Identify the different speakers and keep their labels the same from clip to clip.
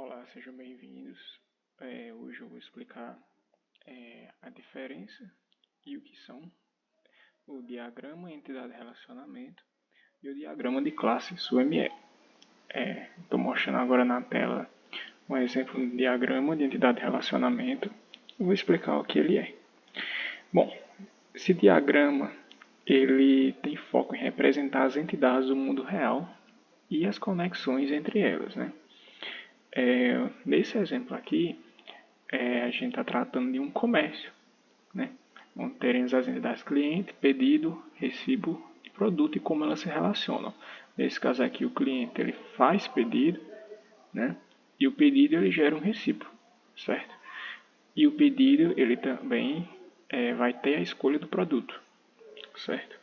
Speaker 1: Olá, sejam bem-vindos. Hoje eu vou explicar a diferença e o que são o diagrama entidade-relacionamento e o diagrama de classes UML. Estou mostrando agora na tela um exemplo de diagrama de entidade-relacionamento e vou explicar o que ele é. Bom, esse diagrama ele tem foco em representar as entidades do mundo real e as conexões entre elas, né? Nesse exemplo aqui, a gente está tratando de um comércio, né? Onde teremos as entidades cliente, pedido, recibo e produto e como elas se relacionam. Nesse caso aqui, o cliente ele faz pedido, né? E o pedido ele gera um recibo, certo? E o pedido ele também vai ter a escolha do produto, certo?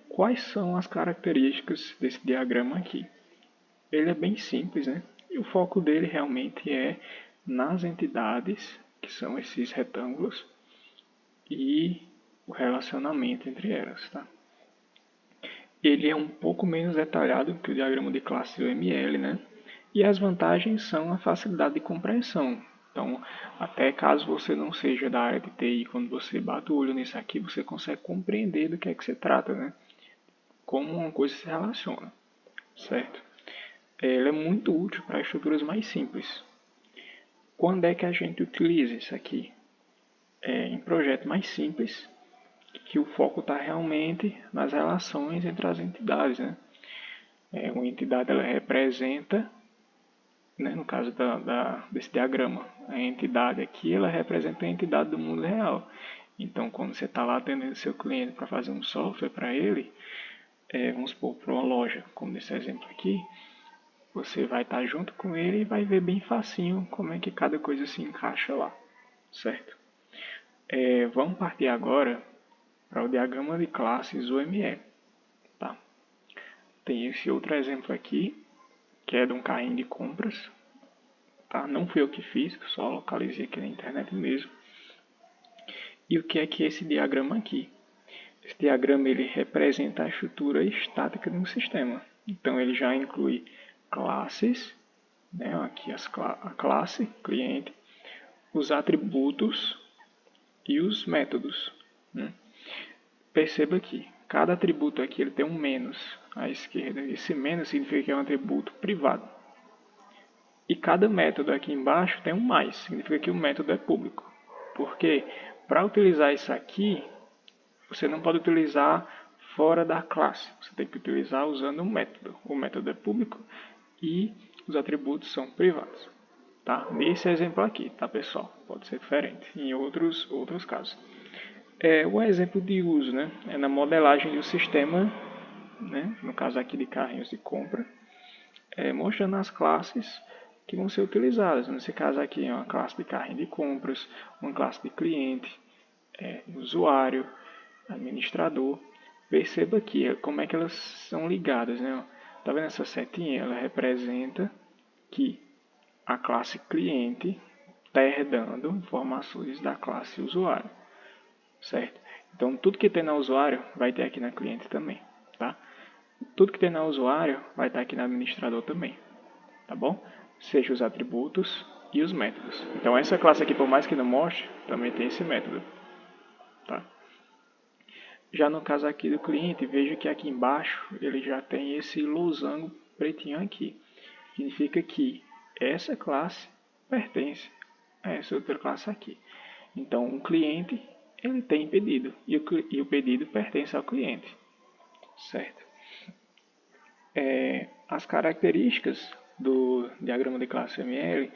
Speaker 1: Quais são as características desse diagrama aqui? Ele é bem simples, né? E o foco dele realmente é nas entidades, que são esses retângulos, e o relacionamento entre elas, tá? Ele é um pouco menos detalhado que o diagrama de classe UML, né? E as vantagens são a facilidade de compreensão. Então, até caso você não seja da área de TI, quando você bate o olho nisso aqui, você consegue compreender do que é que se trata, né? Como uma coisa se relaciona, certo? Ele é muito útil para estruturas mais simples. Quando é que a gente utiliza isso aqui? Em projetos mais simples, que o foco está realmente nas relações entre as entidades, né? Uma entidade ela representa, né, no caso desse diagrama, a entidade aqui ela representa a entidade do mundo real. Então, quando você está lá atendendo seu cliente para fazer um software para ele, vamos supor, para uma loja, como nesse exemplo aqui, você vai estar junto com ele e vai ver bem facinho como é que cada coisa se encaixa lá, certo? Vamos partir agora para o diagrama de classes UML. Tá? Tem esse outro exemplo aqui, que é de um carrinho de compras. Tá? Não fui eu que fiz, só localizei aqui na internet mesmo. E o que é esse diagrama aqui? Esse diagrama ele representa a estrutura estática de um sistema. Então ele já inclui classes, né? Aqui a classe, cliente, os atributos e os métodos. Né? Perceba que cada atributo aqui ele tem um menos à esquerda. Esse menos significa que é um atributo privado. E cada método aqui embaixo tem um mais, significa que o método é público. Porque para utilizar isso aqui, você não pode utilizar fora da classe. Você tem que utilizar usando um método. O método é público e os atributos são privados. Tá? Nesse exemplo aqui, tá pessoal? Pode ser diferente em outros casos. O exemplo de uso, né? É na modelagem do sistema, né? No caso aqui de carrinhos de compra, mostrando as classes que vão ser utilizadas. Nesse caso aqui é uma classe de carrinho de compras, uma classe de cliente, usuário, administrador. Perceba aqui como é que elas são ligadas, né? Tá vendo essa setinha? Ela representa que a classe cliente está herdando informações da classe usuário, certo? Então tudo que tem na usuário vai ter aqui na cliente também, tá? Tudo que tem na usuário vai estar aqui no administrador também, tá bom? Seja os atributos e os métodos. Então essa classe aqui, por mais que não mostre, também tem esse método, tá? Já no caso aqui do cliente, veja que aqui embaixo ele já tem esse losango pretinho aqui. Significa que essa classe pertence a essa outra classe aqui. Então o cliente ele tem pedido e o pedido pertence ao cliente, certo? As características do diagrama de classe UML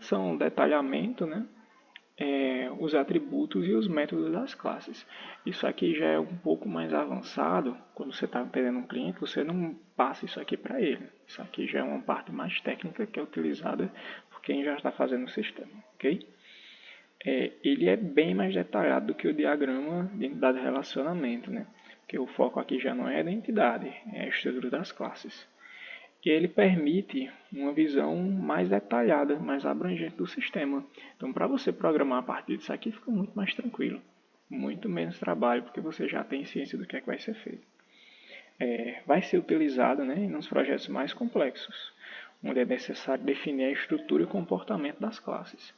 Speaker 1: são o detalhamento, né? Os atributos e os métodos das classes. Isso aqui já é um pouco mais avançado. Quando você está atendendo um cliente, você não passa isso aqui para ele. Isso aqui já é uma parte mais técnica que é utilizada por quem já está fazendo o sistema, ok? Ele é bem mais detalhado do que o diagrama de entidade de relacionamento, né? Porque o foco aqui já não é da entidade, é a estrutura das classes. E ele permite uma visão mais detalhada, mais abrangente do sistema. Então, para você programar a partir disso aqui, fica muito mais tranquilo. Muito menos trabalho, porque você já tem ciência do que é que vai ser feito. Vai ser utilizado, né, nos projetos mais complexos, onde é necessário definir a estrutura e o comportamento das classes.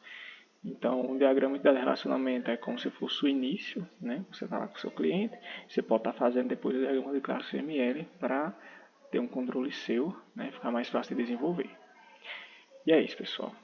Speaker 1: Então, o diagrama de relacionamento é como se fosse o início, né? Você está lá com o seu cliente, você pode estar fazendo depois o diagrama de classe ML para ter um controle seu, né? Ficar mais fácil de desenvolver. E é isso, pessoal.